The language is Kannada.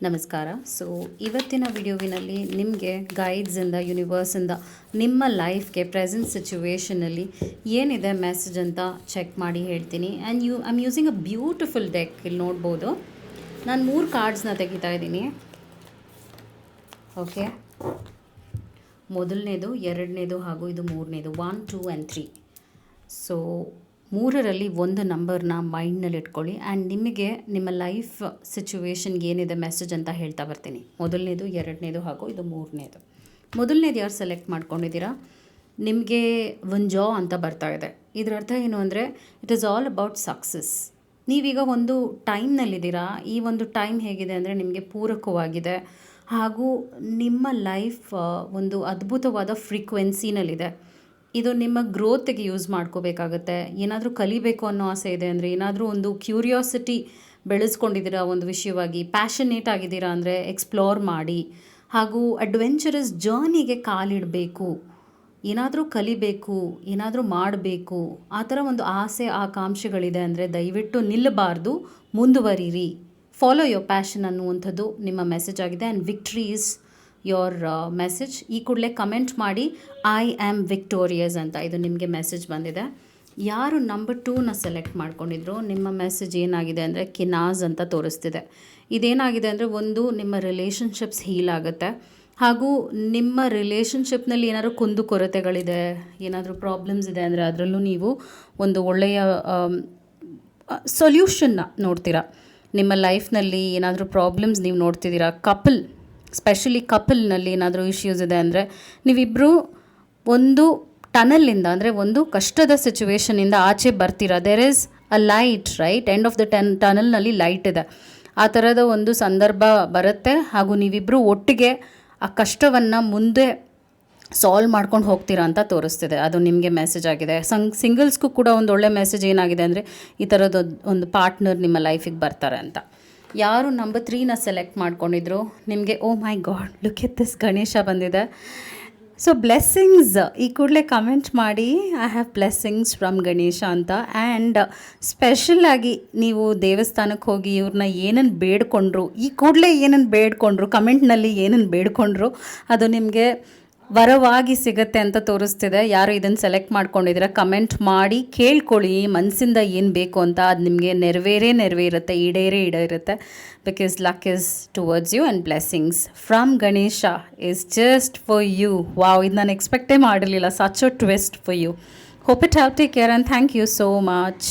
ನಮಸ್ಕಾರ. ಸೊ ಇವತ್ತಿನ ವಿಡಿಯೋವಿನಲ್ಲಿ ನಿಮಗೆ ಗೈಡ್ಸಿಂದ ಯೂನಿವರ್ಸಿಂದ ನಿಮ್ಮ ಲೈಫ್ಗೆ ಪ್ರೆಸೆಂಟ್ ಸಿಚುವೇಷನಲ್ಲಿ ಏನಿದೆ ಮೆಸೇಜ್ ಅಂತ ಚೆಕ್ ಮಾಡಿ ಹೇಳ್ತೀನಿ. And I am using a beautiful deck. ಇಲ್ಲಿ ನೋಡ್ಬೋದು, ನಾನು 3 ಕಾರ್ಡ್ಸ್ನ ತೆಗಿತಾ ಇದ್ದೀನಿ. ಓಕೆ, ಮೊದಲನೇದು, ಎರಡನೇದು ಹಾಗೂ ಇದು ಮೂರನೇದು, 1, 2 ಆ್ಯಂಡ್ 3. ಸೊ 3ರಲ್ಲಿ ಒಂದು ನಂಬರ್ನ ಮೈಂಡ್ನಲ್ಲಿ ಇಟ್ಕೊಳ್ಳಿ ಆ್ಯಂಡ್ ನಿಮಗೆ ನಿಮ್ಮ ಲೈಫ್ ಸಿಚುವೇಶನ್ಗೆ ಏನಿದೆ ಮೆಸೇಜ್ ಅಂತ ಹೇಳ್ತಾ ಬರ್ತೀನಿ. ಮೊದಲನೇದು, ಎರಡನೇದು ಹಾಗೂ ಇದು ಮೂರನೇದು. ಮೊದಲನೇದು ಯಾರು ಸೆಲೆಕ್ಟ್ ಮಾಡ್ಕೊಂಡಿದ್ದೀರಾ, ನಿಮಗೆ ಒಂದು ಅಂತ ಬರ್ತಾ ಇದೆ. ಇದರ ಅರ್ಥ ಏನು ಅಂದರೆ, it is all about success. ನೀವೀಗ ಒಂದು ಟೈಮ್ನಲ್ಲಿದ್ದೀರಾ. ಈ ಒಂದು ಟೈಮ್ ಹೇಗಿದೆ ಅಂದರೆ ನಿಮಗೆ ಪೂರಕವಾಗಿದೆ ಹಾಗೂ ನಿಮ್ಮ ಲೈಫ್ ಒಂದು ಅದ್ಭುತವಾದ ಫ್ರೀಕ್ವೆನ್ಸಿನಲ್ಲಿದೆ. ಇದು ನಿಮ್ಮ ಗ್ರೋತ್ಗೆ ಯೂಸ್ ಮಾಡ್ಕೋಬೇಕಾಗತ್ತೆ. ಏನಾದರೂ ಕಲಿಬೇಕು ಅನ್ನೋ ಆಸೆ ಇದೆ ಅಂದರೆ, ಏನಾದರೂ ಒಂದು ಕ್ಯೂರಿಯಾಸಿಟಿ ಬೆಳೆಸ್ಕೊಂಡಿದ್ದೀರಾ ಒಂದು ವಿಷಯವಾಗಿ, ಪ್ಯಾಷನೇಟ್ ಆಗಿದ್ದೀರಾ ಅಂದರೆ ಎಕ್ಸ್ಪ್ಲೋರ್ ಮಾಡಿ, ಹಾಗೂ ಅಡ್ವೆಂಚರಸ್ ಜರ್ನಿಗೆ ಕಾಲಿಡಬೇಕು, ಏನಾದರೂ ಕಲಿಬೇಕು, ಏನಾದರೂ ಮಾಡಬೇಕು, ಆ ಥರ ಒಂದು ಆಸೆ ಆಕಾಂಕ್ಷೆಗಳಿದೆ ಅಂದರೆ ದಯವಿಟ್ಟು ನಿಲ್ಲಬಾರ್ದು, ಮುಂದುವರಿರಿ. ಫಾಲೋ ಯೋರ್ ಪ್ಯಾಷನ್ ಅನ್ನುವಂಥದ್ದು ನಿಮ್ಮ ಮೆಸೇಜ್ ಆಗಿದೆ. And victory is your message. ಈ ಕೂಡಲೇ ಕಮೆಂಟ್ ಮಾಡಿ ಐ ಆಮ್ ವಿಕ್ಟೋರಿಯಸ್ ಅಂತ. ಇದು ನಿಮಗೆ ಮೆಸೇಜ್ ಬಂದಿದೆ. ಯಾರು ನಂಬರ್ 2ನ ಸೆಲೆಕ್ಟ್ ಮಾಡ್ಕೊಂಡಿದ್ರು, ನಿಮ್ಮ ಮೆಸೇಜ್ ಏನಾಗಿದೆ ಅಂದರೆ ಕಿನಾಜ್ ಅಂತ ತೋರಿಸ್ತಿದೆ. ಇದೇನಾಗಿದೆ ಅಂದರೆ, ಒಂದು ನಿಮ್ಮ ರಿಲೇಷನ್ಶಿಪ್ಸ್ ಹೀಲ್ ಆಗುತ್ತೆ ಹಾಗೂ ನಿಮ್ಮ ರಿಲೇಷನ್ಶಿಪ್ನಲ್ಲಿ ಏನಾದರೂ ಕುಂದುಕೊರತೆಗಳಿದೆ, ಏನಾದರೂ ಪ್ರಾಬ್ಲಮ್ಸ್ ಇದೆ ಅಂದರೆ ಅದರಲ್ಲೂ ನೀವು ಒಂದು ಒಳ್ಳೆಯ ಸೊಲ್ಯೂಷನ್ನ ನೋಡ್ತೀರಾ. ನಿಮ್ಮ ಲೈಫ್ನಲ್ಲಿ ಏನಾದರೂ ಪ್ರಾಬ್ಲಮ್ಸ್ ನೀವು ನೋಡ್ತಿದ್ದೀರಾ, ಸ್ಪೆಷಲಿ ಕಪಲ್ನಲ್ಲಿ ಏನಾದರೂ ಇಶ್ಯೂಸ್ ಇದೆ ಅಂದರೆ ನೀವಿಬ್ಬರು ಒಂದು ಟನಲ್ಲಿಂದ ಅಂದರೆ ಒಂದು ಕಷ್ಟದ ಸಿಚುವೇಷನಿಂದ ಆಚೆ ಬರ್ತೀರಾ. There is a light, right? End of the ಟನಲ್ನಲ್ಲಿ ಲೈಟ್ ಇದೆ. ಆ ಥರದ ಒಂದು ಸಂದರ್ಭ ಬರುತ್ತೆ ಹಾಗೂ ನೀವಿಬ್ಬರು ಒಟ್ಟಿಗೆ ಆ ಕಷ್ಟವನ್ನು ಮುಂದೆ ಸಾಲ್ವ್ ಮಾಡ್ಕೊಂಡು ಹೋಗ್ತೀರಾ ಅಂತ ತೋರಿಸ್ತಿದೆ. ಅದು ನಿಮಗೆ ಮೆಸೇಜ್ ಆಗಿದೆ. ಸಿಂಗಲ್ಸ್ಗೂ ಕೂಡ ಒಂದು ಒಳ್ಳೆ ಮೆಸೇಜ್ ಏನಾಗಿದೆ ಅಂದರೆ, ಈ ಥರದ ಒಂದು ಪಾರ್ಟ್ನರ್ ನಿಮ್ಮ ಲೈಫಿಗೆ ಬರ್ತಾರೆ ಅಂತ. ಯಾರು ನಂಬರ್ 3ನ ಸೆಲೆಕ್ಟ್ ಮಾಡ್ಕೊಂಡಿದ್ರು, ನಿಮಗೆ oh my God, look at this, Ganesha ಬಂದಿದೆ. ಸೊ ಬ್ಲೆಸ್ಸಿಂಗ್ಸ್, ಈ ಕೂಡಲೇ ಕಮೆಂಟ್ ಮಾಡಿ I have blessings from Ganesha ಅಂತ. ಆ್ಯಂಡ್ ಸ್ಪೆಷಲಾಗಿ ನೀವು ದೇವಸ್ಥಾನಕ್ಕೆ ಹೋಗಿ ಇವ್ರನ್ನ ಏನನ್ನು ಬೇಡ್ಕೊಂಡ್ರು, ಈ ಕೂಡಲೇ ಏನನ್ನು ಬೇಡ್ಕೊಂಡ್ರು, ಕಮೆಂಟ್ನಲ್ಲಿ ಏನನ್ನು ಬೇಡ್ಕೊಂಡ್ರು ಅದು ನಿಮಗೆ ವರವಾಗಿ ಸಿಗುತ್ತೆ ಅಂತ ತೋರಿಸ್ತಿದೆ. ಯಾರು ಇದನ್ನು ಸೆಲೆಕ್ಟ್ ಮಾಡ್ಕೊಂಡಿದ್ದೀರಾ ಕಮೆಂಟ್ ಮಾಡಿ ಕೇಳ್ಕೊಳ್ಳಿ, ಮನಸ್ಸಿಂದ ಏನು ಬೇಕು ಅಂತ. ಅದು ನಿಮಗೆ ನೆರವೇರುತ್ತೆ, ಈಡೇರುತ್ತೆ. Because luck is towards you and blessings from Ganesha is just for you. Wow, ಇದು ನಾನು ಎಕ್ಸ್ಪೆಕ್ಟೇ ಮಾಡಿರಲಿಲ್ಲ. Such a twist for you. Hope it help. Take care and thank you so much.